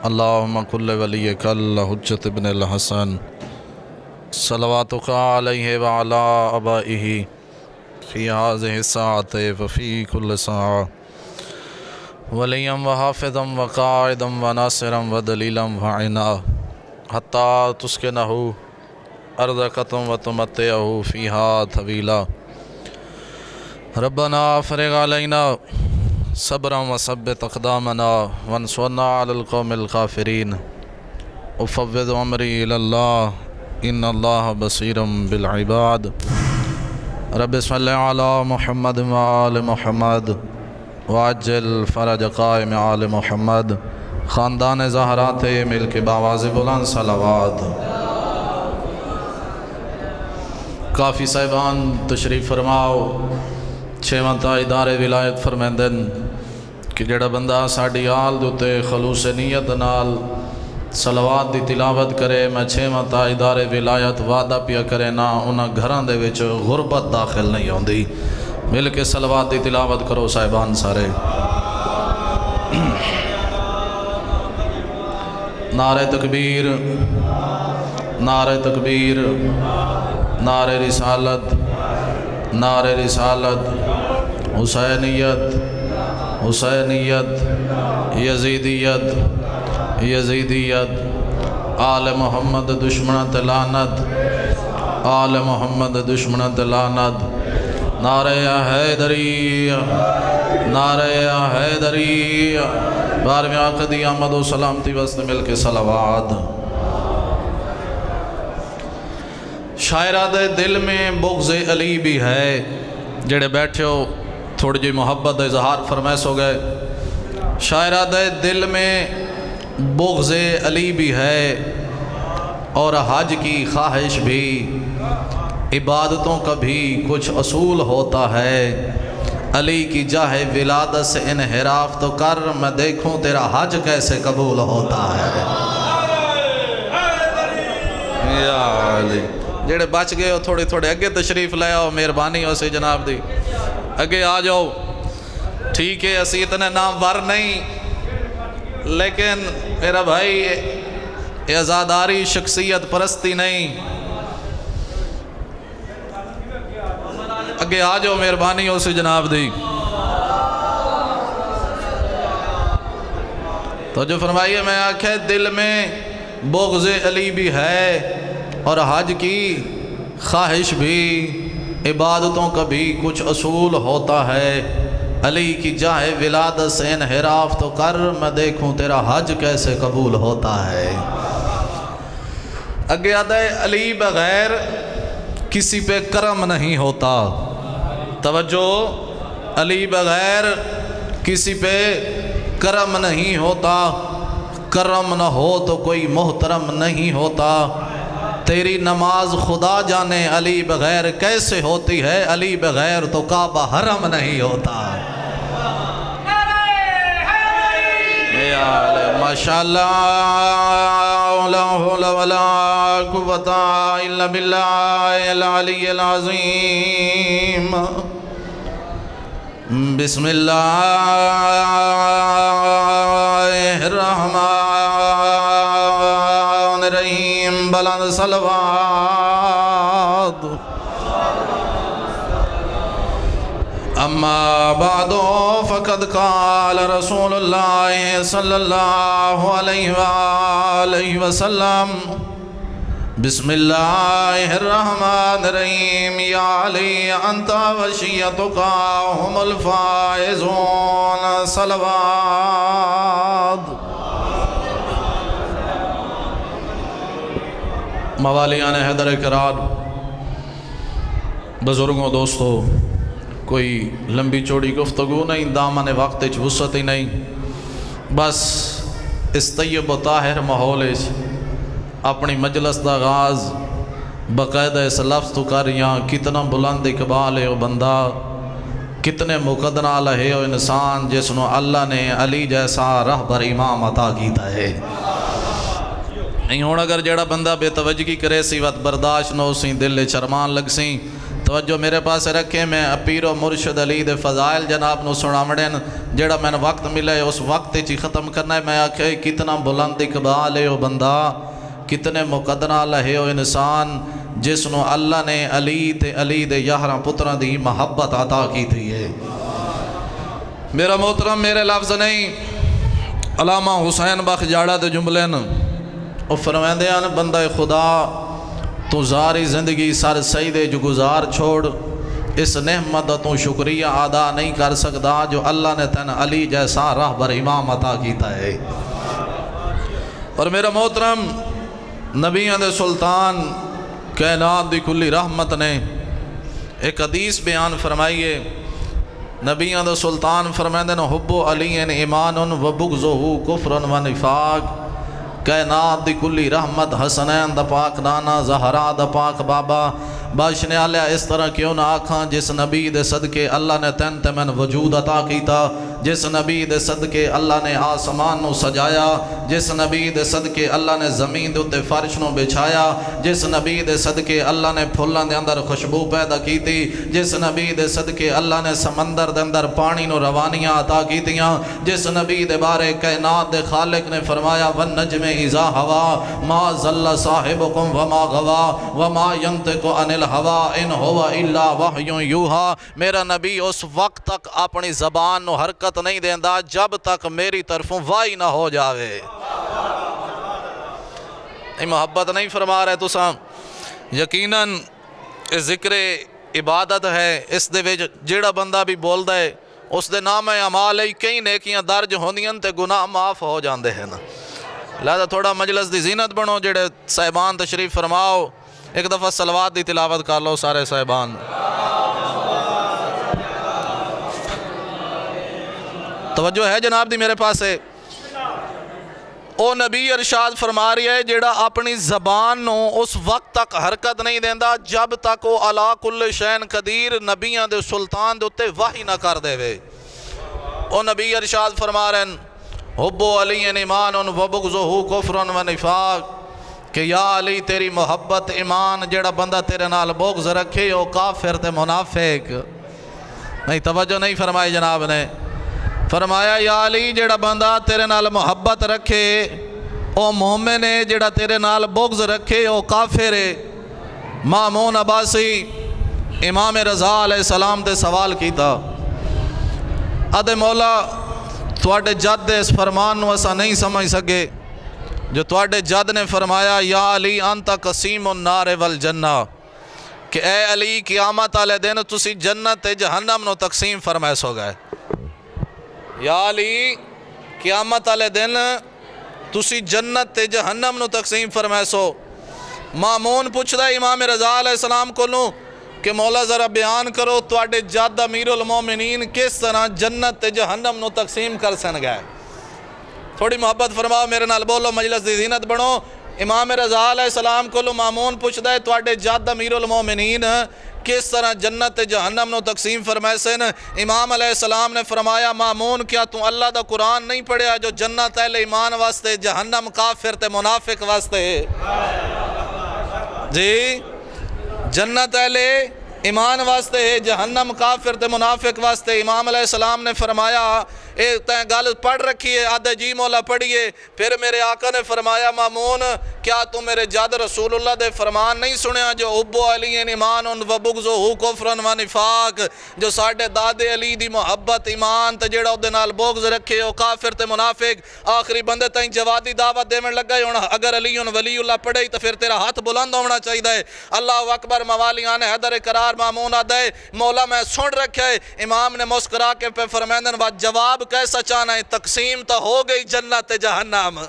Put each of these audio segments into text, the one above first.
اللہم کل ولیک الحجۃ ابن الحسن صلواتک علیہ وعلی آبائہ فی ہذہ الساعۃ وفی کل ساعۃ ولیا وحافظا وقائدا وناصرا ودلیلا وعنا حتی تسکنہ ارضک وتمتعہ فیہا طویلا ربنا افرغ علینا صبرا وثبت اقدامنا وانصرنا علی القوم الکافرین افوض امری الی اللہ ان اللہ بصیر بالعباد رب صلی علی محمد وآل محمد وعجل فرج قائم آل محمد خاندان زہرات مل کے باواز بلند صلوات۔ کافی صاحبان تشریف فرماؤ، چھواں ادارے ولایت فرمیندن کہ جڑا بندہ ساڑی آل دوتے خلوص نیت نال صلوات دی تلاوت کرے، میں چھواں ادارے ولایت وعدہ پیا کرے نا انہاں گھران دے وچ غربت داخل نہیں ہوندی۔ مل کے صلوات دی تلاوت کرو صاحبان سارے۔ نعرہ تکبیر، نعرہ تکبیر، نعرہ رسالت، نعرہ رسالت، حسینیت، حسینیت، یزیدیت، یزیدیت، آل محمد دشمنت لعنت، آل محمد دشمنت لعنت، نعرہ حیدری، نعرہ حیدری، بارہویں عقدی آمد و سلامتی وسط مل کے صلوات۔ شاعرہ دے دل میں بغض علی بھی ہے، جڑے بیٹھے ہو تھوڑی جی محبت اظہار فرمائش ہو گئے۔ شاعرہ دے دل میں بغض علی بھی ہے اور حج کی خواہش بھی، عبادتوں کا بھی کچھ اصول ہوتا ہے، علی کی جاہ ولادت سے انحراف تو کر، میں دیکھوں تیرا حج کیسے قبول ہوتا ہے۔ یا علی، جڑے بچ گئے ہو تھوڑے تھوڑے اگے تشریف لے آؤ، مہربانی ہو سی جناب دی، اگے آ جاؤ۔ ٹھیک ہے اسی اتنے نامور نہیں، لیکن میرا بھائی عزاداری شخصیت پرستی نہیں، اگے آ جاؤ مہربانی ہو سی جناب دی۔ تو جو فرمائیے میں آنکھیں دل میں بغض علی بھی ہے اور حج کی خواہش بھی، عبادتوں کا بھی کچھ اصول ہوتا ہے، علی کی جاہ ولادت سے انحراف تو کر، میں دیکھوں تیرا حج کیسے قبول ہوتا ہے۔ اگے آدھا ہے علی بغیر کسی پہ کرم نہیں ہوتا، توجہ، علی بغیر کسی پہ کرم نہیں ہوتا، کرم نہ ہو تو کوئی محترم نہیں ہوتا، تیری نماز خدا جانے علی بغیر کیسے ہوتی ہے، علی بغیر تو کعبہ حرم نہیں ہوتا۔ ماشاءاللہ لا حول ولا قوة الا باللہ العلی العظیم۔ بسم اللہ الرحمن الرحیم، بلند صلوات۔ اما بعد فقد قال رسول اللہ صلی اللہ علیہ وآلہ وسلم، بسم اللہ الرحمن الرحیم، یا علی انت وشیتک هم الفائزون، صلوات۔ موالیان حیدر کرام، بزرگوں، دوستو، کوئی لمبی چوڑی گفتگو نہیں، دامن وقت وسعت ہی نہیں، بس اس طیب و طاہر ماحول اپنی مجلس دا آغاز باقاعدہ اس لفظ تو کر، یہاں کتنا بلند اقبال ہے وہ بندہ، کتنے مقدرہ لہے وہ انسان جس نو اللہ نے علی جیسا رہبر امام عطا کیتا ہے۔ نہیں ہون اگر جڑا بندہ بے توجہی کرے سی وقت برداشت نہ ہو سی، دل چرمان لگ سی، توجہ میرے پاس رکھیں، میں پیر و مرشد علی دے فضائل جناب نو سناوڑن، جڑا میں وقت ملے اس وقت ہی ختم کرنا ہے۔ میں آکھے کتنا بلند اقبال ہے وہ بندہ، کتنے مقدرہ لہے وہ انسان جس نو اللہ نے علی تے علی دے 11 پتران دی محبت عطا کی تھی ہے۔ میرا محترم میرے لفظ نہیں، علامہ حسین بخش جاڑا دے جملے ن وہ فرمائندے ہیں بندہ خدا تو زاری زندگی سر سیدے جو گزار چھوڑ، اس نعمت تو شکریہ ادا نہیں کر سکتا جو اللہ نے تین علی جیسا راہبر امام عطا کیتا ہے۔ اور میرا محترم نبیوں دے سلطان کائنات دی کلی رحمت نے ایک حدیث بیان فرمائیے، نبیوں دے سلطان فرمائندے نے حب علی ایمان و بغضہ کفر و نفاق، کائنات دی کلی رحمت حسنین دا پاک نانا، زہرا دا پاک بابا، باشنے علیہ اس طرح کیوں نہ آکھاں جس نبی دے صدقے اللہ نے تین تمن وجود عطا کیتا، جس نبی دے صدقے اللہ نے آسمان نو سجایا، جس نبی دے صدقے اللہ نے زمین دے اتے فرش نو بچھایا، جس نبی دے صدقے اللہ نے پھولان دے اندر خوشبو پیدا کیتی، جس نبی دے صدقے اللہ نے سمندر دے اندر پانی نو روانیاں عطا کیتیاں، جس نبی دے بارے کائنات دے خالق نے فرمایا وَالنَّجْمِ اِذَا هَوَا مَا ظَلَّ صَاحِبُكُمْ وَمَا غَوَا وَمَا يَنْطِقُ عَنِ الْهَوَا إِنْ هُوَ إِلَّا وَحْيٌ يُوحَىٰ۔ میرا نبی اس وقت تک اپنی زبان نو حرکت نہیں دیندا جب تک میری طرفوں وائی نہ ہو جاوے۔ یہ محبت نہیں فرما رہے تو سام یقیناً ذکر عبادت ہے، اس دے وچ جیڑا بندہ بھی بول دے اس دے نام اعمال کئی نیکیاں درج ہوندیاں تے گناہ معاف ہو جاندے ہیں نا۔ لہذا تھوڑا مجلس دی زینت بنو، جڑے صاحبان تشریف فرماؤ، ایک دفعہ صلوات دی تلاوت کر لو سارے صاحبان۔ توجہ ہے جناب دی میرے پاس ہے۔ او نبی ارشاد فرما رہی ہے جیڑا اپنی زبان نو اس وقت تک حرکت نہیں دیندا جب تک وہ علا کل شین قدیر نبیان دے سلطان دے اتے وحی نہ کر دے وے۔ او نبی ارشاد فرما رہے ہیں حب علی ایمان و بغضہ کفر و نفاق، کہ یا علی تیری محبت ایمان، جیڑا بندہ تیرے نال بغض رکھے او کافر تے منافق۔ نہیں توجہ نہیں فرمائی جناب نے، فرمایا یا علی جیڑا بندہ تیرے نال محبت رکھے او مومن ہے، جیڑا تیرے نال بغض رکھے او کافر ہے۔ مامون عباسی امام رضا علیہ السلام تے سوال کیتا، ادھے مولا تواڈے جد اس فرمان نو اسا نہیں سمجھ سکے جو تواڈے جد نے فرمایا یا علی انت قسیم النار والجنہ، کہ اے علی قیامت والے دن تسی جنت تے جہنم نو تقسیم فرمائے سو گئے۔ یا علی قیامت والے دن تسی جنت تے جہنم نو تقسیم فرمائے سو۔ مامون پوچھدا امام رضا علیہ السلام کو لوں کہ مولا ذرا بیان کرو تواڈے جد امیر المومنین کس طرح جنت تے جہنم نو تقسیم کر سن گئے۔ تھوڑی محبت فرماؤ میرے نال بولو، مجلس دی زینت بنو۔ امام رضا علیہ السلام کو مامون پوچھدا ہے تواڈے جد امیر المومنین کس طرح جنت جہنم نو تقسیم فرمائے سن۔ امام علیہ السلام نے فرمایا مامون کیا تو اللہ دا قرآن نہیں پڑھیا جو جنت اہل ایمان واسطے جہنم کافر تے منافق واسطے ہے؟ جی جنت اہل ایمان واسطے ہے، جہنم کافر تے منافق واسطے۔ امام علیہ السلام نے فرمایا اے تین گل پڑھ رکھی ہے؟ آدھے جی مولا پڑھیے۔ پھر میرے آقا نے فرمایا مامون کیا تو میرے جد رسول اللہ دے فرمان نہیں سنیا جو حب علی ایمان و بغضہ کفر و نفاق، جو ساڈے دادے علی دی محبت ایمان تے جیڑا دے نال بغض رکھے او کافر تے منافق۔ آخری بندے تائیں جوادی دعوت دیون لگا ہے، اگر علی ولی اللہ پڑھے تو پھر تیرا ہاتھ بلند ہونا چاہیے۔ اللہ اکبر موالیان حیدر قرار مامون آدھے مولا میں سن رکھے۔ امام نے مسکرا کے پہ فرمائندن و جواب کیسا چانا ہے؟ تقسیم تو ہو گئی جنت جہنم۔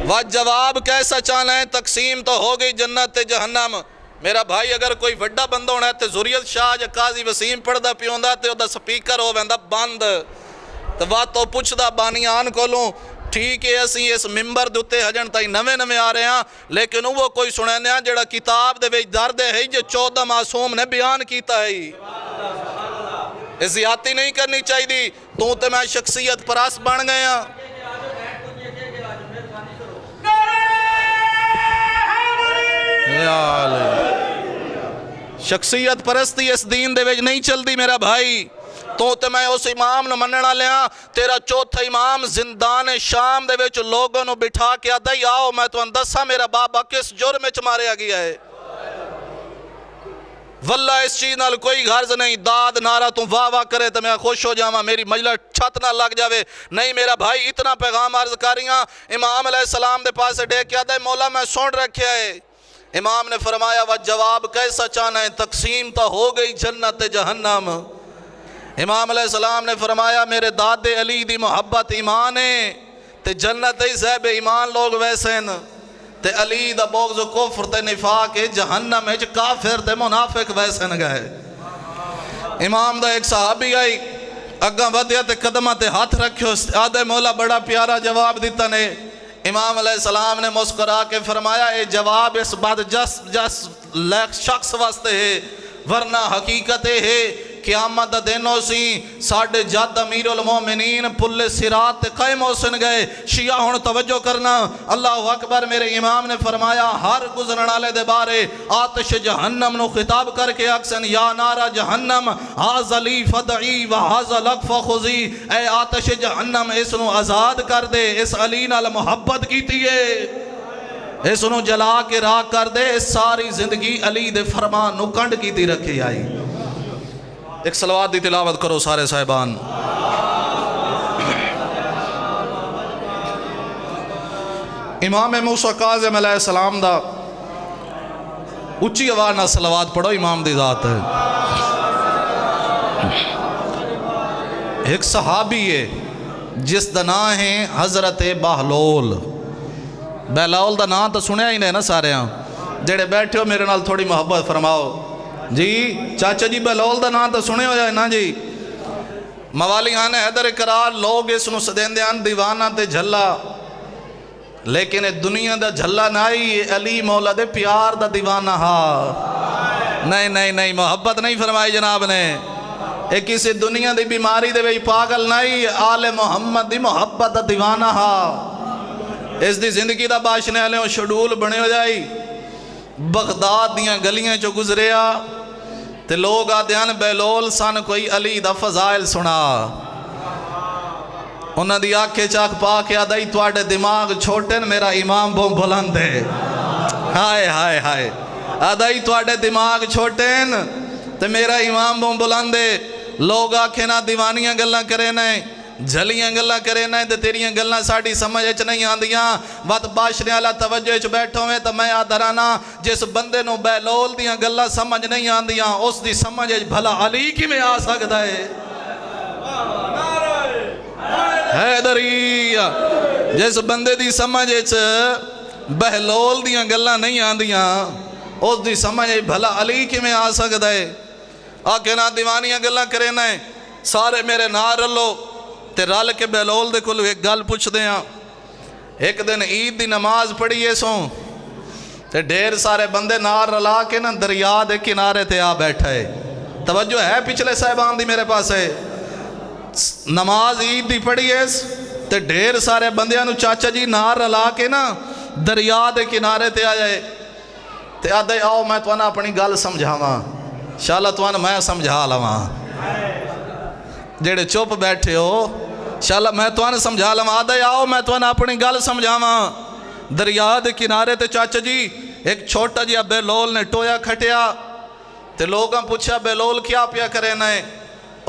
و جواب کیسا چانا ہے؟ تقسیم تو ہو گئی جنت جہنم۔ میرا بھائی اگر کوئی وڈا بندہ ہونا ہے تو ضروریت شاہ یا قاضی وسیم پڑھدا پیوندا تے او دا سپیکر ہو ویندا بند تو بات تو پوچھدا بانیان کولوں ٹھیک ہے اسی اس ممبر دوتے ہجن تائی نوے آ رہے ہیں، لیکن وہ کوئی سنینے ہیں جڑا کتاب دے ویج درد ہے جو 14 معصوم نے بیان کیتا ہے۔ زیادتی نہیں کرنی چاہی دی، تو تے میں شخصیت پراس بن گئے ہیں۔ یا علی۔ شخصیت پرستی اس دین دے وچ نہیں چل دی میرا بھائی، تو تے میں اس امام نو مننا لیا، تیرا چوتھا امام زندان شام دے وچ لوگوں نو بٹھا کے آدھا آؤ میں تو اندسا میرا بابا کس جرم وچ ماریا گیا ہے۔ واللہ اس چیز نال کوئی غرض نہیں، داد نعرہ تم واہ واہ کرے تو میں خوش ہو جاواں، میری مجلس چھت نہ لگ جاوے، نہیں میرا بھائی اتنا پیغام عرض کریاں۔ امام علیہ السلام دے پاس ڈے کے آدھا مولا میں سن رکھیا ہے۔ امام نے فرمایا وہ جواب کیسا چانا ہے، تقسیم تو ہو گئی جنت جہنم۔ امام علیہ السلام نے فرمایا میرے داد علی دی محبت ایمان ہے، تے جنت ہی صاحب ایمان لوگ ویسے ہیں، تے علی دا بغض و کفر تے نفاق جہنم ہے، کافر تے منافق ویسے نہ گئے۔ امام دا ایک صحابی آئی اگاں ودیا تے قدمہ تے ہاتھ رکھو، آدھے مولا بڑا پیارا جواب دیتا نے۔ امام علیہ السلام نے مسکرا کے فرمایا اے جواب اس بات جس شخص واسطے ہے، ورنہ حقیقت ہے قیامت دا دن ہو سی ساڑھے جد امیر المومنین پلے صراط تے قائم ہو سن گئے۔ شیعہ ہون توجہ کرنا، اللہ اکبر۔ میرے امام نے فرمایا ہر گزرنا لے دے بارے آتش جہنم نو خطاب کر کے اکسن یا نارا جہنم حاض لی فدعی و حاض لک فخذی، اے آتش جہنم اس نو آزاد کر دے، اس علی نال محبت کیتی ہے، اس نو جلا کے راک کر دے، اس ساری زندگی علی دے فرمان نو کنڈ کیتی رکھی آئی۔ ایک صلوات دی تلاوت کرو سارے صاحبان۔ امام موسیٰ کاظم علیہ السلام دا اچھی آواز نہ صلوات پڑھو، امام دی ذات ہے۔ ایک صحابی ہے جس دا نام ہے حضرت بہلول۔ بہلول دا نام تو سنیا ہی نہیں نا سارے ہاں، جڑے بیٹھے ہو میرے نال تھوڑی محبت فرماؤ جی۔ چاچا جی بہلول دا نام تو سنے ہو جائے نا جی۔ موالی آنے حیدر اقرار لوگ اس نو سدین دیان دیوانہ تے جھلا، لیکن دنیا دا جھلا نائی علی مولا دے پیار دا دیوانہ ہا۔ نہیں نہیں نہیں، محبت نہیں فرمائی جناب نے۔ ایک کسی دنیا دی بیماری دے وی پاگل نہیں، آل محمد دی محبت دا دیوانہ ہا۔ اس دی زندگی دا باشنے والے شیڈول بنے ہو جائی، بغداد دیاں گلیاں چو گزریا تے لوگ آدھیان بہلول سن کوئی علی دا فضائل سنا، انہاں دی آنکھیں چاک پا کے آدھائی تواڈے دماغ چھوٹن میرا امام بہم بلند ہے۔ ہائے ہائے ہائے، آدھائی تواڈے دماغ چھوٹن تے میرا امام بہم بلند ہے۔ لوگ آنکھیں نہ دیوانیاں گلاں کرے نائیں، جھلیاں گلاں کرے نائیں تے تیریاں گلاں ساڑھی سمجھ اچ نہیں آندیاں۔ وقت باشنے والا توجہ اچ بیٹھو میں تو میں آدھرانا جس بندے نو بہلول دیاں گلاں سمجھ نہیں آندیاں اس دی سمجھ اچ بھلا علی کی میں آ سکتا ہے؟ حیدری جس بندے دی سمجھ اچ بہلول دیاں گلاں نہیں آندیاں اس دی سمجھ اچ بھلا علی کی میں آ سکتا ہے؟ آکے نہ دیوانیاں گلاں کرے نائیں، سارے میرے نار رلو تے رل کے بہلول دے کلو ایک گل پوچھ دیاں۔ ایک دن عید دی نماز پڑھیے سوں تے ڈھیر سارے بندے نار رلا کے نا دریا دے کنارے تے آ بیٹھا ہے۔ توجہ ہے پچھلے صاحبان دی میرے پاس ہے؟ نماز عید دی پڑھیے تے ڈھیر سارے بندیاں نو چاچا جی نار رلا کے نا دریا دے کنارے تے آ جائے تے آدھے آؤ میں تو اپنی گل سمجھاواں، شاءاللہ تو میں سمجھا لواں۔ جڑے چپ بیٹھے ہو شاءاللہ میں تو سمجھا لواں، آدھے آؤ میں تو اپنی گل سمجھاواں۔ دریا دے کنارے تے چاچا جی ایک چھوٹا جی بہلول نے ٹویا کھٹیا تے لوگاں پوچھا بہلول کیا پیا کرے نا؟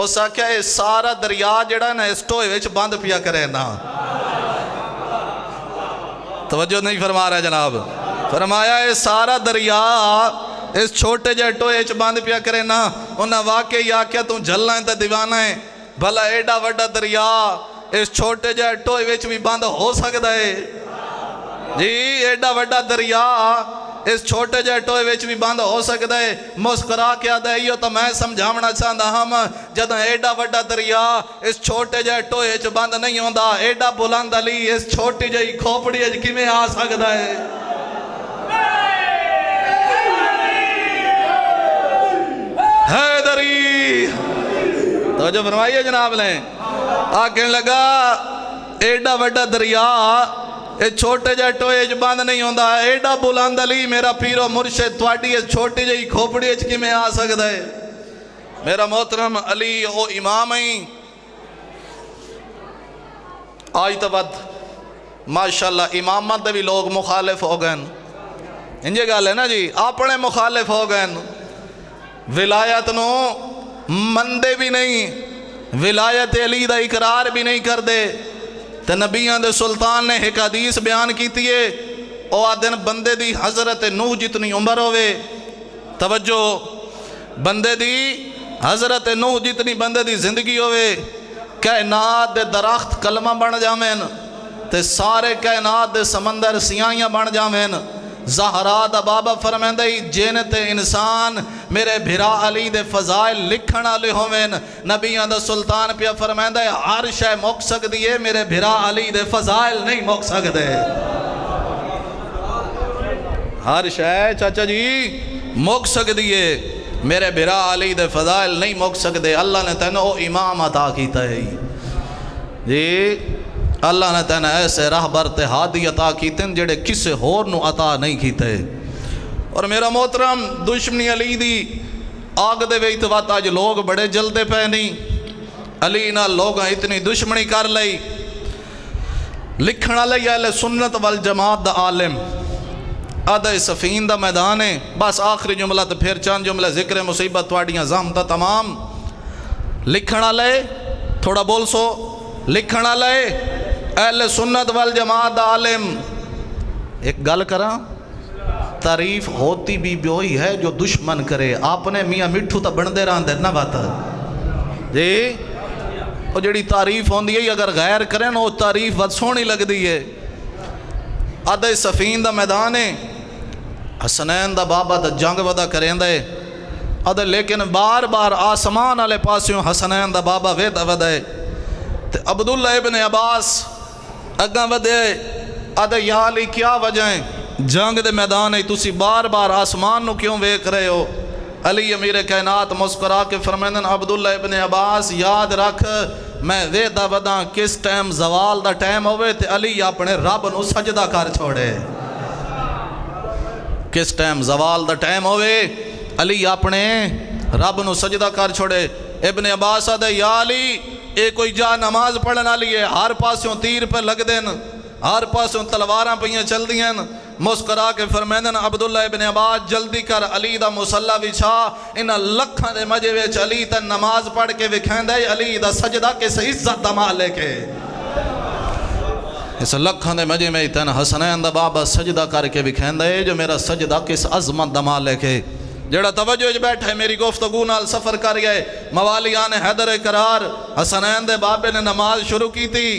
اس آکھیا اے سارا دریا جڑا نا اس ٹوئے وچ بند پیا کرے نا۔ توجہ نہیں فرما رہا جناب؟ فرمایا اے سارا دریا اس چھوٹے جے ٹوئے وچ بند پیا کرے نا۔ انہاں واقعی آکھیا تو جھلا ہے تے دیوانہ ہے، بھلا ایڈا وڈا دریا اس چھوٹے جے ٹوئے وچ بھی بند ہو سکتا ہے؟ جی ایڈا وڈا دریا اس چھوٹے جے ٹوئے وچ بھی بند ہو سکتا ہے؟ مسکرا کے آدھا یہ تو میں سمجھاونا چاہتا ہم جدوں ایڈا وڈا دریا اس چھوٹے جے ٹوئے وچ بند نہیں ہوندا، ایڈا بلند علی اس چھوٹی جی کھوپڑی وچ کیویں آ سکتا ہے؟ حیدری توجہ فرمائیے جناب نے۔ آکھنے لگا ایڈا وڈا دریا یہ چھوٹے جہ ٹوئے چ بند نہیں ہوندا ایڈا بلند علی میرا پیرو مرشد تواڈی اس چھوٹی جہی کھوپڑی وچ کیویں آ سکدا ہے میرا محترم علی او امام ہیں آج تو بعد ماشاءاللہ امامت دے بھی لوگ مخالف ہو گئے انجے گل ہے نا جی اپنے مخالف ہو گئے ولایت نو مندے بھی نہیں ولایت علی دا اقرار بھی نہیں کر دے تے نبیاں دے سلطان نے ایک حدیث بیان کیتی ہے او آدن بندے دی حضرت نوح جتنی عمر ہوئے توجہ بندے دی حضرت نوح جتنی بندے دی زندگی ہوئے کائنات دے درخت کلمہ بن جاویں تے سارے کائنات دے سمندر سیاہیاں بن جاویں زہرا دا بابا فرمیندہ ہی جنت انسان میرے بھرا علی دے فضائل لکھن والے ہوویں نبیاں دا سلطان پیا فرمیندہ ہے ہر شے مک سکدی ہے میرے بھرا علی دے فضائل نہیں مک سکدے ہر شے چاچا جی مک سکدی ہے میرے بھرا علی دے فضائل نہیں مک سکدے اللہ نے تینوں امام عطا کیتا ہے جی اللہ نے تینوں ایسے راہبر تے ہادی عطا کیتے ہیں جڑے کسے ہور نو عطا نہیں کیتے اور میرا محترم دشمنی علی دی آگ دے ویت وات آج لوگ بڑے جلدے پہ نہیں علی نہ لوگ اتنی دشمنی کر لئی لکھنا لئی اہل سنت والجماعت دا عالم آدھے سفین دا میدان ہے بس آخری جملہ تو پھر چاند جملہ ذکر مصیبت تواڈیاں زحمتہ تمام لکھنا لئے تھوڑا بول سو لکھنا لئے اہل سنت والجماعت دا عالم ایک گل کراں تعریف ہوتی بھی وہی ہے جو دشمن کرے آپ نے میاں مٹھو تا بندے رہاں دے نہ بات جی وہ جڑی تعریف ہوندی ہے اگر غیر کریں وہ تعریف بہت سونی لگ دی ہے آدھے سفین دا میدان ہے حسنین دا بابا دا جنگ ودا کریں دے آدھے لیکن بار بار آسمان والے پاسیوں حسنین دا بابا ویدہ ودا ہے تے عبداللہ ابن عباس اگاں ودے آدھے یا علی کیا وجہ ہیں جنگ دے میدان ہے تُسی بار بار آسمان نو کیوں ویکھ رہے ہو علی امیر کائنات مسکرا کے فرمیندن عبداللہ ابن عباس یاد رکھ میں ویدہ ودا کس ٹائم زوال دا ٹائم ہوئے تے علی اپنے رب نو سجدہ کر چھوڑے کس ٹائم زوال دا ٹائم ہوئے علی اپنے رب نو سجدہ کر چھوڑے ابن عباس آدھے یا علی اے کوئی جا نماز پڑھنا لیے ہر پاسوں تیر پہ لگ دین ہر پاسوں تلواراں پہیاں چل دین مسکرا کے فرمیندن عبداللہ ابن عباس جلدی کر علی دا مسلح وچھا ان لکھاں دے مجے وچ علی تے نماز پڑھ کے وکھیندے علی دا سجدہ کس عزت دا مالک ہے اس لکھاں دے مجے میں تے حسنین دا بابا سجدہ کر کے وکھیندے جو میرا سجدہ کس عظمت دا مالک ہے جڑا توجہ وچ بیٹھا ہے میری گفتگو نال سفر کر گئے موالیان حیدر قرار حسنین دے بابے نے نماز شروع کی تھی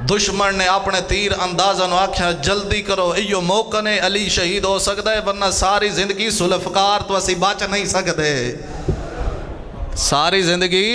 دشمن نے اپنے تیر اندازہ نو آکھیا جلدی کرو ایو موقع نے علی شہید ہو سکتا ہے ورنہ ساری زندگی سلفکار تو اسی بچ نہیں سکتے ساری زندگی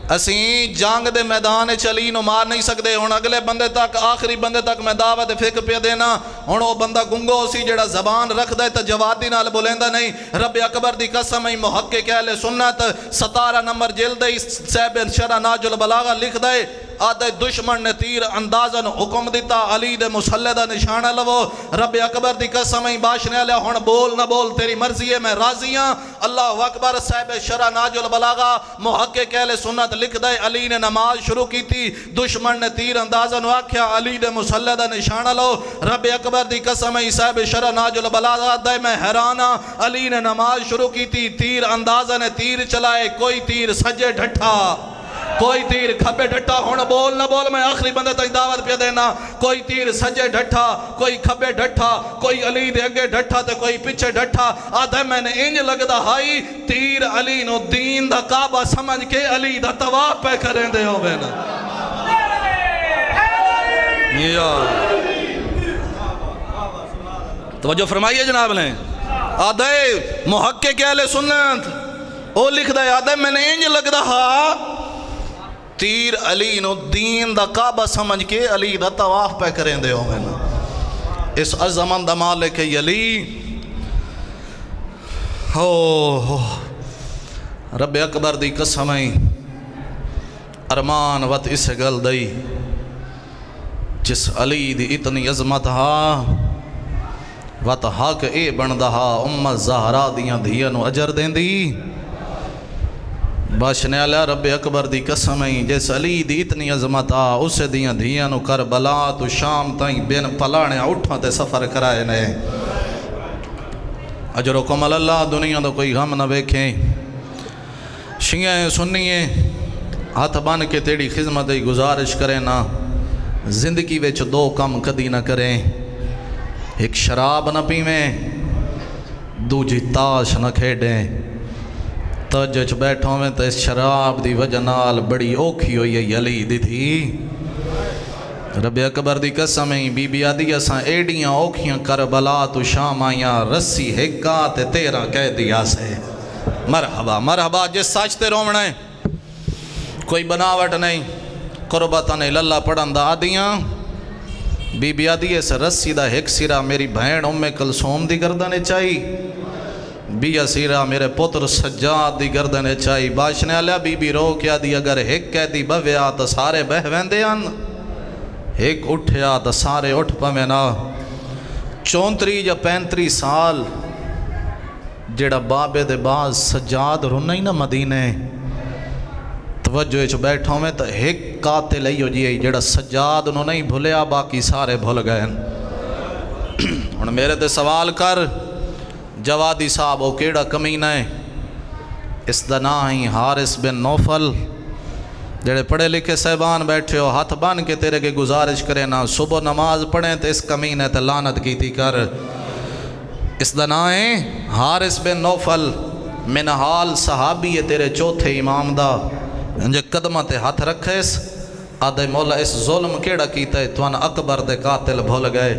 اسی جنگ دے میدان چلی نو مار نہیں سکتے ہن اگلے بندے تک آخری بندے تک میں دعوت فکر پہ دینا ہن وہ بندہ گنگو اسی جڑا زبان رکھ دے تو جوادی نال بولیندہ نہیں رب اکبر دی قسم ہی محقق اہل سنت 17 نمبر جلد صاحب شرح ناج البلاغہ لکھ دے آدھے دشمن نے تیر اندازن حکم دیتا علی دے مسلح دا نشانہ لو رب اکبر دی قسم ہی باشنے لے ہن بول نہ بول تیری مرضی ہے میں راضی ہاں اللہ اکبر صاحب شرح ناج البلاغہ محقق اہل سنت لکھ دے علی نے نماز شروع کی تھی دشمن نے تیر اندازن واقعہ علی دے مسلح دا نشانہ لو رب اکبر دی قسم ہی صاحب شرح ناج البلاغہ دے میں حیرانہ علی نے نماز شروع کی تھی تیر اندازہ نے تیر چلائے کوئی تیر سجے ڈھٹا کوئی تیر کھبے ڈھٹا ہونا بول نہ بول میں آخری بندے تک دعوت پہ دینا کوئی تیر سجے ڈھٹا کوئی کھبے ڈھٹا کوئی علی دے اگے ڈھٹا تے کوئی پیچھے ڈھٹا آدھے میں نے انج لگدا ہائی تیر علی نو دین دا کعبہ سمجھ کے علی دا طواف پہ کریں دے ہو بینا توجہ فرمائیے جناب نے آدھے محقق اہل سنت او لکھ دے آدھے میں نے انج لگدا ہا تیر علی نو دین دا کعبہ سمجھ کے علی دا طواف پہ کریں دے ہو نا اس عظمت دا مالک علی رب اکبر دی قسم ارمان وط اس گل دئی جس علی دی اتنی عظمت ہا وت حق اے بندا ہا امت زہرا دیاں دھیاں نو اجر دیندی باشنے علیہ رب اکبر دی قسم ہے جس علی دی اتنی عظمت آ اس دیاں دھیاں نو کربلا تو شام تائیں بین پلانے اٹھاں تے سفر کرائے نے اجر و کمل اللہ دنیا دا کوئی غم نہ بیکھیں شیعہ سنیے ہاتھ بان کے تیری خدمت ہی گزارش کریں نا زندگی وچ دو کم کدی نہ کریں ایک شراب نہ پیویں دوجی تاش نہ کھیڑیں تجھ بیٹھوں میں تو اس شراب دی وجہ نال بڑی اوکھی ہوئی ہے علی دی تھی رب اکبر دی قسم ہے بی بی آدھی اساں ایڈیاں اوکھیاں کربلا تو شام آیاں رسی ہکا تے تیرا کہہ دیا سے مرحبا مرحبا جس سچ تے رومنا ہے کوئی بناوٹ نہیں قربتاں اللہ پڑھن دا آدیاں بی بی آدھی اس رسی دا ہک سرا میری بہن ام کلثوم دی گردنے چاہی بیا سیرا میرے پتر سجاد دی گردنے چاہی باشنے علیہ بی بی رو کیا دی اگر ہک کہہ دی بویا تو سارے بہ ویندے ان ہک اٹھیا تو سارے اٹھ پوینا 34 یا 35 سال جڑا بابے دے باز سجاد رونا ہی نا مدینے توجہ اچھ بیٹھوں میں تو ہک قاتل ہی ہو جی جڑا سجاد انہوں نہیں بھولیا باقی سارے بھول گئے اور میرے تے سوال کر جوادی صاحب وہ کیڑا کمینہ ہے اس دا نام ہی حارث بن نوفل جڑے پڑھے لکھے صاحبان بیٹھے ہو ہاتھ بان کے تیرے کے گزارش کرے نا صبح نماز پڑھیں تو اس کمینے تے لعنت کیتی کر اس دا نام ہے حارث بن نوفل منحال صحابی ہے تیرے چوتھے امام دا انجھے قدمہ تے ہاتھ رکھے اس آدھے مولا اس ظلم کیڑا کیتا ہے توان اکبر دے قاتل بھول گئے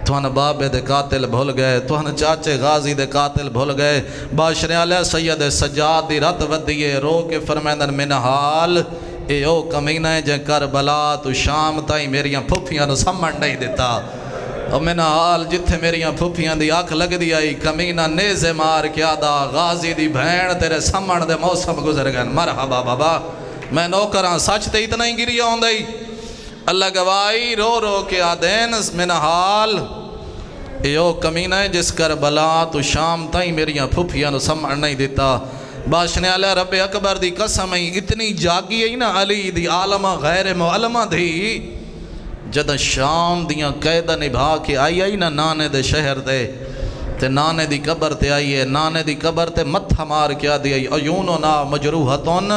توان بابے دے قاتل بھول گئے توان چاچے غازی دے قاتل بھول گئے باشر علیہ سید سجاد دی رت ودیے رو کے فرمیندن منحال اے او کمینہ ہے جن کربلا تو شام تائیں میریاں پھوپیاں نو سمن نہیں دیتا اور منحال جتھے میریاں پھوپیاں دی آنکھ لگ دی آئی کمینہ نیزے مار کیا دا غازی دی بہن تیرے سمن دے موسم گزر گئے مرحبا بابا میں نوکراں سچ تے اتنا ہی گری آن دئی اللہ گواہی رو رو کے آدین منحال اے او کمینہ ہے جس کربلا تو شام تائیں میریاں پھوپیاں نو سمن نہیں دیتا باشنے علیہ رب اکبر دی قسم ہے اتنی جاگی ہے نا علی دی عالمہ غیر معلمہ دی جدہ شام دیاں قیدہ نبھا کے آئی نا نانے دے شہر دے تے نانے دی قبر تے آئی ہے نانے دی قبر تے متھا مار کیا دی آئی عیونو نا مجروحتون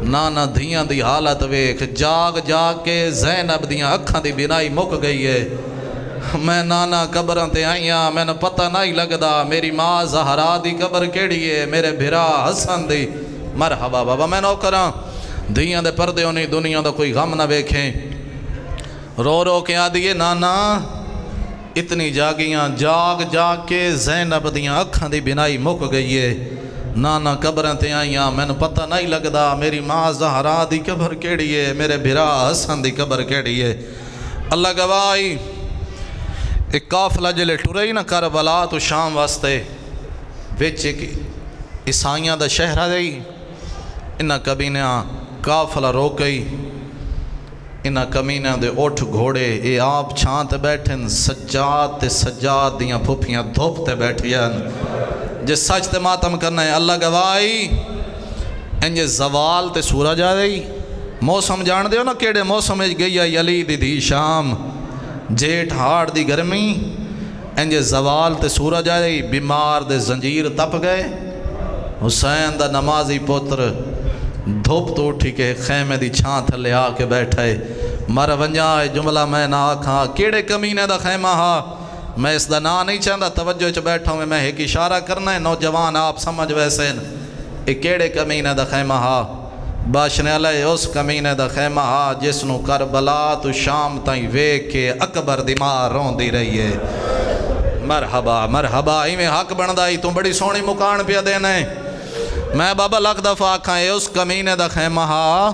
نانا دھیاں دی حالت ویکھ جاگ جاگ کے زینب دیاں اکھاں دی بینائی مک گئی ہے میں نانا قبران تے آئیاں میں نے پتہ نہیں لگدا میری ماں زہرا دی قبر کیڑی ہے میرے بھرا حسن دی مرحبا بابا میں نو کراں دھیاں دے پردے ہونی دنیا دا کوئی غم نہ بیکھیں رو رو کے آدھیے نانا اتنی جاگیاں جاگ جاگ کے زینب دیاں اکھاں دی بینائی مک گئی ہے نانا قبریں تے آئیاں میں نے پتہ نہیں لگدا میری ماں زہرا دی قبر کیڑی ہے میرے بھرا حسن دی قبر کیڑی ہے اللہ گواہی ایک قافلہ جلے ٹورئی نہ کربلا تو شام واسطے وچ ایک عیسائیاں دا شہرہ دئی انہا کبینہ قافلہ روکئی انہا کمینہ دے اٹھ گھوڑے اے آپ چھانتے بیٹھیں سجاد تے سجاد دیاں پھوپیاں دھوپتے بیٹھیاں جس سچ تے ماتم کرنا ہے اللہ گواہی انجے زوال تے سورج آ گئی موسم جان دیو نا کیڑے موسم اج گئی آئی علی دی دی شام جیٹھ ہاڑ دی گرمی انجے زوال تے سورج آ گئی بیمار دے زنجیر تپ گئے حسین دا نمازی پتر دھوپ تو اٹھی کے خیمے دی چھان تھلے آ کے بیٹھے مر ونجائے جملہ میں نہ آکھاں کیڑے کمینے دا خیمہ ہاں میں اس دا نا نہیں چاہتا توجہ چ بیٹھا ہوں میں ایک اشارہ کرنا ہے نوجوان آپ سمجھ ویسے ایک کیڑے کمینے دا خیمہ ہاں باشنے علیہ اس کمینے دا خیمہ ہاں جس نو کربلا تو شام تائیں ویک کے اکبر دی ماں رون دی رہی ہے مرحبا مرحبا ہی میں حق بندائی تم بڑی سونی مکان پہ دینے میں بابا لکھ دفعہ آکھاں اس کمینے دا خیمہ ہاں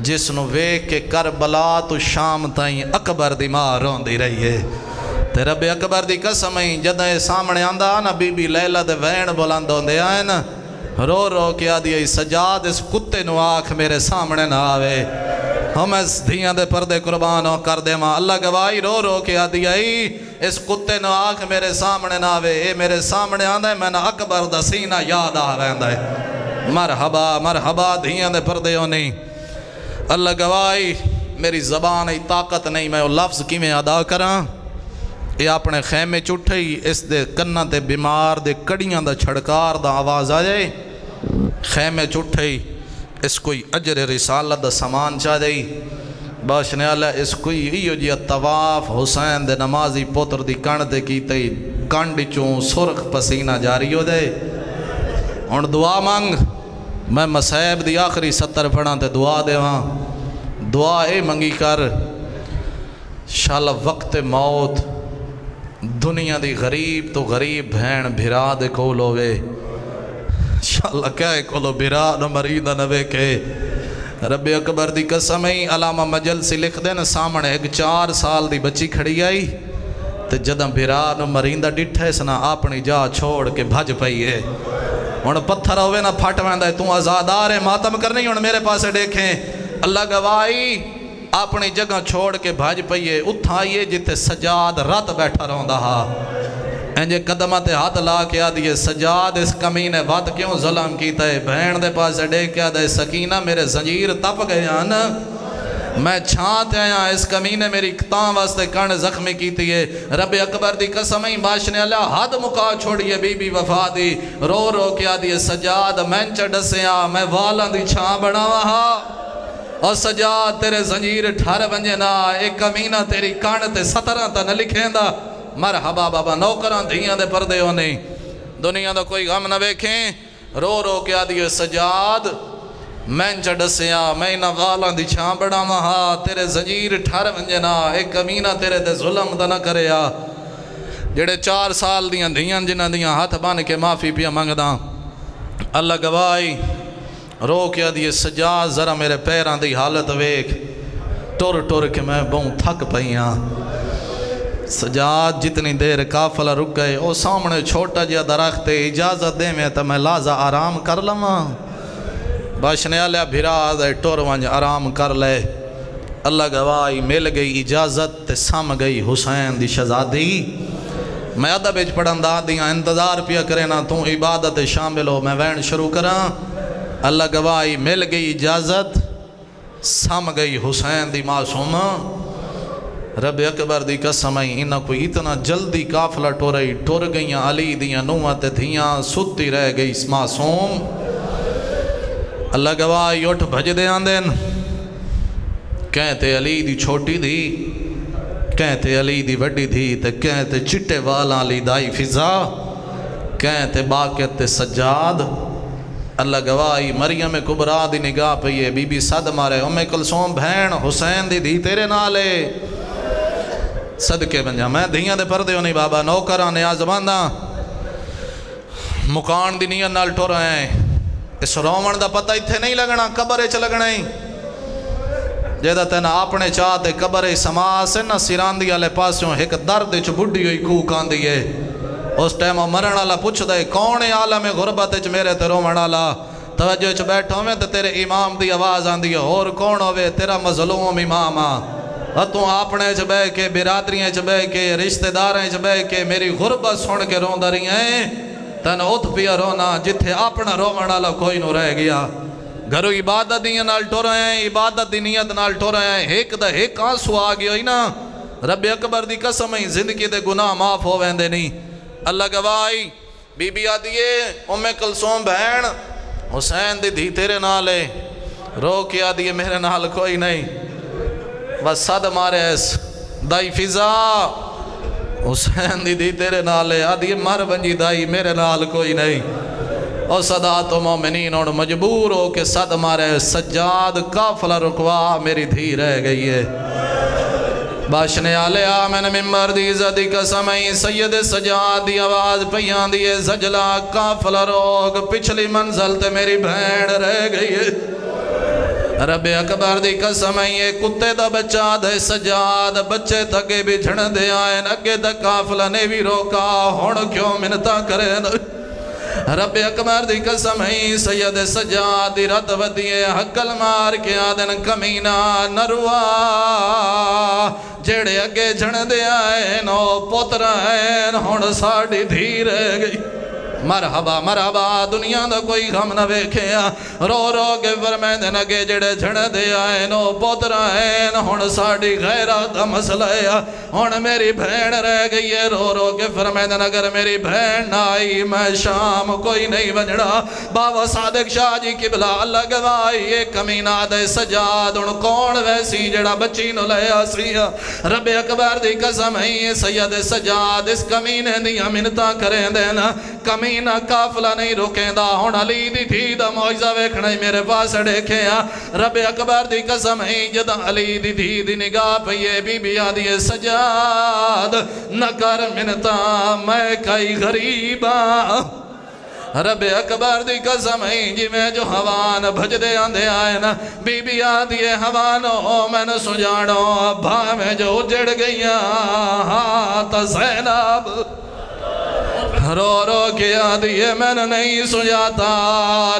جس نو ویک کے کربلا تو شام تائیں اکبر دی ماں رون دی رہی ہے تے رب اکبر دی قسم ہی جدہ سامنے آندہ نا بی بی لیلہ دے وین بلند ہوندے آئے نا رو رو کے آدھی سجاد اس کتے نو آنکھ میرے سامنے نہ آوے ہم اس دھیاں دے پردے قربان ہو کر دے ماں اللہ گواہی رو رو کے آدھی آئی اس کتے نو آنکھ میرے سامنے نہ آوے اے میرے سامنے آندہ ہے میں نہ اکبر دا سینہ یاد آویندہ ہے مرحبا مرحبا دھیاں دے پردے ہو نہیں اللہ گواہی میری زبان ہی طاقت نہیں میں وہ لفظ کی میں ادا کراں یہ اپنے خیمے چٹھے ہی اس دے کنہ تے بیمار دے کڑیاں دا چھڑکار دا آواز آ جائے خیمے چٹھے ہی اس کوئی اجر رسالت دا سامان چاہ دے باشنے اللہ اس کوئی ایو جی طواف حسین دے نمازی پوتر دی کانڈ دے کیتے کانڈ چوں سرخ پسینہ جاری ہو دے اور دعا مانگ میں مسائب دی آخری 70 پڑھاں تے دعا دے وہاں دعا اے منگی کر شاءاللہ وقت موت دنیا دی غریب تو غریب بھین بھرا دے کول ہوئے انشاءاللہ کیا ہے کولو بھرا نہ مریدہ نوے کے رب اکبر دی قسم ہی علامہ مجلسی لکھ دے نا سامنے ایک 4 سال دی بچی کھڑی آئی تے جدہ بھرا نہ مریدہ ڈٹھے سنا اپنی جا چھوڑ کے بھج پئی ہے ان پتھر ہوئے نہ پھٹ ویندہ ہے تو آزادار ہے ماتم کرنی ان میرے پاسے دیکھیں اللہ گواہی اپنی جگہ چھوڑ کے بھاج پئیے اتھائیے جتے سجاد رات بیٹھا رہوں دہا انجے قدمات ہاتھ لا کے آدھئے سجاد اس کمینے وات کیوں ظلم کیتا ہے بہن دے پاس دیکھ کے آدھے سکینہ میرے زنجیر تپ گیا نا میں چھانتے آیا اس کمینے میری کتاں واسطے کان زخمی کیتی ہے رب اکبر دی قسمیں باشنے اللہ حد مکا چھوڑیے بی بی وفا دی رو رو کے آدھئے سجاد میں چڑسیا میں والا دی چھان بڑا وہاں اور سجاد تیرے زنجیر ٹھار بنجے نا ایک کمینہ تیری کانتے 17 تا نہ لکھیں دا مرحبا بابا نوکران دھیاں دے پردے ہونے دنیا دا کوئی غم نہ بیکھیں رو رو کے آدھئے سجاد میں چڑسیا میں نہ غالاں دی چھان بڑا وہاں تیرے زنجیر ٹھار بنجے نا ایک کمینہ تیرے دے ظلم دا نہ کریا جڑے 4 سال دیاں دھیاں جنہ دیاں ہاتھ بان کے معافی پیا مانگداں اللہ گواہی رو کے آدھئے سجاد ذرا میرے پیران دی حالت ویک ٹور ٹور کے میں بہوں تھک پئیاں سجاد جتنی دیر کافلہ رک گئے او سامنے چھوٹا جیا درخت اجازت دے میں تو میں لازہ آرام کر لما باشنے آلیا بھیرا دے ٹور وانج آرام کر لے اللہ گواہی مل گئی اجازت تے سام گئی حسین دی شہزادی میں ادب اچ پڑھن دا دیاں انتظار پیا کرے نا تو عبادت شامل ہو میں وین شروع کراں اللہ گواہی مل گئی اجازت سام گئی حسین دی معصوم رب اکبر دی قسمیں انہاں کوئی اتنا جلدی کافلہ ٹورئی ٹور گئیاں علی دیاں نوات دھیاں ستی رہ گئی اس معصوم اللہ گواہی اٹھ بھج دے آندین کہتے علی دی چھوٹی دی کہتے علی دی وڈی دی تے کہتے چٹے والا علی دائی فضا کہتے باقیت سجاد اللہ گواہی مریم کبرا دی نگاہ پئیے بی بی صد مارے کلثوم بہن حسین دی دی تیرے نالے صدقے بن جا میں دھیاں دے پردے ہونی بابا نوکران نیاز باندھا مکان دی نیت نال ٹور ہیں اس رومن دا پتہ اتھے نہیں لگنا قبرے چ لگنا ہی جیدہ تینا اپنے چاہتے قبرے سماع سے نہ سیراندی والے پاسوں ایک درد چ بڈھی ہوئی کوک آندی ہے اس ٹائم مرن والا پوچھ دے کون عالم غربت چ میرے تے رومن والا توجہ چ بیٹھو میں تے تیرے امام دی آواز آندی ہے اور کون ہوئے تیرا مظلوم امام تو اپنے چ بہ کے برادریاں چ بہ کے رشتہ داراں چ بہ کے میری غربت سن کے روندا رہی ہیں تن ات پیا رونا جتھے اپنا رومن والا کوئی نہ رہ گیا گھرو عبادت دیاں نال ٹور ہیں عبادت دی نیت نال ٹور ہیں ایک دا ایک آنسو آ گیا ہی نا رب اکبر دی قسم ہی زندگی دے گناہ معاف ہو ویندے نہیں اللہ گواہی بی بی آدھیے کلثوم بہن حسین دی دھی تیرے نالے رو کے آدھیے میرے نال کوئی نہیں بس صد مارے اس دائی فضا حسین دی دی تیرے نالے آدھیے مر بنجی دائی میرے نال کوئی نہیں اور صدات و مومنین اور مجبور ہو کے صد مارے سجاد کافلہ رکوا میری دھی رہ گئی ہے باشنے آلے آمین ممبر دی عزت قسمیں سید سجاد دی آواز پیان دی زجلہ کافلہ روگ پچھلی منزل تے میری بھینڈ رہ گئی ہے رب اکبر دی قسمیں یہ کتے دا بچہ دے سجاد بچے تھکے بھی جھڑ دے آئین اگے دا کافلہ نے بھی روکا ہون کیوں منتا کرے رب اکبر دی قسم ہی سید سجاد دی رت ودیے حقل مار کے آدن کمینہ نروا جڑے اگے جھن دے آئے نو پتر آئے ہون ساڑی دھی رہ گئی مرحبا مرحبا دنیا دا کوئی غم نہ ویکھیا رو رو کے فرمیندے نگے جڑے جھن دے آئے نو پتر آئے ہون ساڑی غیرات دا مسئلہ ہے ہون میری بھین رہ گئی ہے رو رو کے فرمیندے اگر میری بھین نہ آئی میں شام کوئی نہیں بنڑا بابا صادق شاہ جی قبلہ اللہ گوائی ایک کمینہ دے سجاد ان کون ویسی جڑا بچی نو لے آسی رب اکبر دی قسم ہے سید سجاد اس کمینے دیا منتہ کریں دینا کمینہ کافلہ نہیں رکیں دا ہون علی دی تھی دا معجزہ ویکھنے میرے پاس دیکھے رب اکبر دی قسم ہے جدا علی دی تھی دی نگاہ پہ یہ بی بی آدھی سجاد نہ کر منتا میں کئی غریبا رب اکبر دی قسم ہے جی میں جو ہوان بھج دے آندے آئے نا بی بی آدھی ہوانو میں نے سجاڑو بھا میں جو اجڑ گئیاں ہاں زینب رو رو کے آدھی میں نے نہیں سجاتا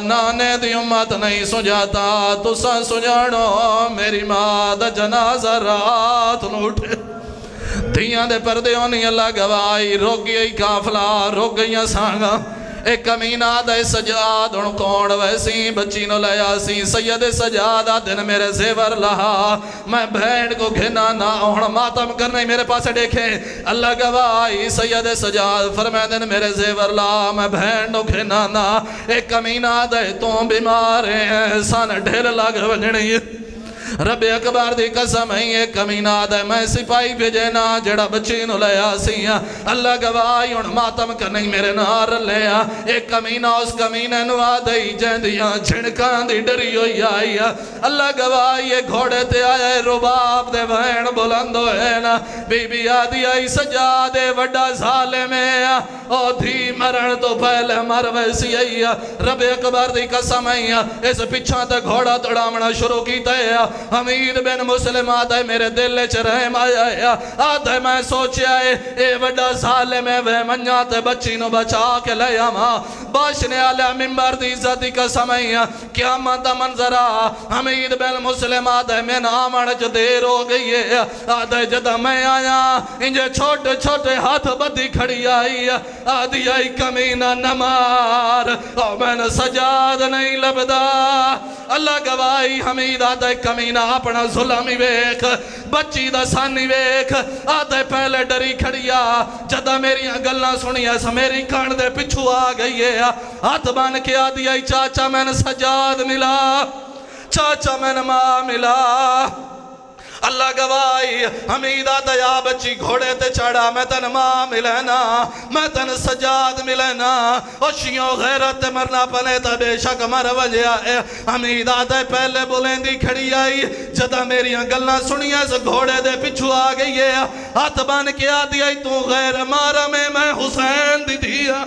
نانے دی امت نہیں سجاتا تو سا سجاڑو میری ماں دا جنازہ رات نوٹے دھیاں دے پردے ہونی اللہ گوائی روک گئی کافلہ روک گئی سانگا ایک کمینہ دے سجاد ان کون ویسی بچی نو لیا سی سید سجاد دن میرے زیور لہا میں بھین کو گھنا نہ ہون ماتم کرنے میرے پاس دیکھے اللہ گوائی سید سجاد فرمائے دن میرے زیور لہا میں بھین کو گھنا نہ ایک کمینہ دے تو بیمار ہیں سان ڈھیر لگ بجنی رب اکبر دی قسم ہے ایک کمینہ دے میں سپاہی بھیجنا جڑا بچی نو لیا سیا اللہ گواہی ان ماتم کرنے میرے نار لیا ایک کمینہ اس کمینے نو آدھائی جہندیاں جھنکان دی ڈری ہوئی آئی اللہ گواہی یہ گھوڑے تے آئے رباب دے بہن بلندو ہے نا بی بی آدھی آئی سجا دے وڈا ظالم ہے او دھی مرن تو پہلے مر ویسی آئی رب اکبر دی قسم ہے اس پچھا تے گھوڑا تڑامنا شروع کیتا ہے حمید بن مسلم آدھے میرے دل چرہم آیا ہے آدھے میں سوچیا ہے اے وڈا ظالم ہے وہ منجاتے بچی نو بچا کے لے آما باشنے آلہ ممبر دی عزتی کا سمائیا قیامت دا منظرہ حمید بن مسلم آدھے میں نامن جو دیر ہو گئی ہے آدھے جدہ میں آیا انجھے چھوٹے چھوٹے ہاتھ بدی کھڑی آئی آدھی آئی کمینہ نمار اور میں نے سجاد نہیں لبدا اللہ گواہی حمید آدھے کمینہ اپنا ظلمی ویک بچی دا سانی ویک آدھے پہلے ڈری کھڑیا جدہ میری گلنا سنی ایسا میری کھان دے پچھو آ گئی ہے ہاتھ بان کے آدھی آئی چاچا میں نے سجاد ملا چاچا میں نے ماں ملا اللہ گوائی حمیدہ دیا بچی گھوڑے تے چڑھا میں تن ماں ملینا میں تن سجاد ملینا اوشیوں غیرت مرنا پنے تا بے شک مر وجہ ہے حمیدہ دے پہلے بلندی کھڑی آئی جدہ میری گلنا سنیا سے گھوڑے دے پچھو آ گئی ہے ہاتھ بان کے آدھی آئی تو غیر مارا میں حسین دی دیا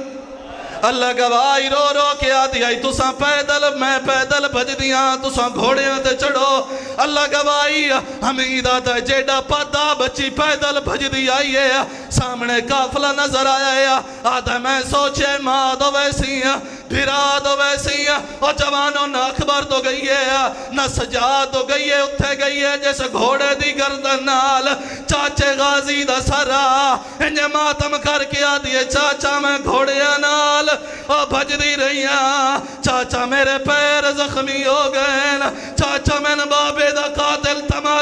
اللہ گواہی رو رو کے آدھی آئی تُساں پیدل میں پیدل بج دیاں تُساں گھوڑیاں تے چڑھو اللہ گواہی حمیدہ تے جیڑا پادا بچی پیدل بج دی آئی ہے سامنے کافلہ نظر آیا ہے آدھے میں سوچے ماں دو ویسی بھرا دو ویسی اور جوانوں نہ اکبر تو گئی ہے نہ سجاد تو گئی ہے اتھے گئی ہے جیسے گھوڑے دی گردن نال چاچے غازی دا سرا انجھے ماتم کر کے آدھی ہے چاچا میں گھوڑیاں نال اور بھج دی رہی ہیں چاچا میرے پیر زخمی ہو گئے چاچا میں نے بابے دا قاتل تمہارا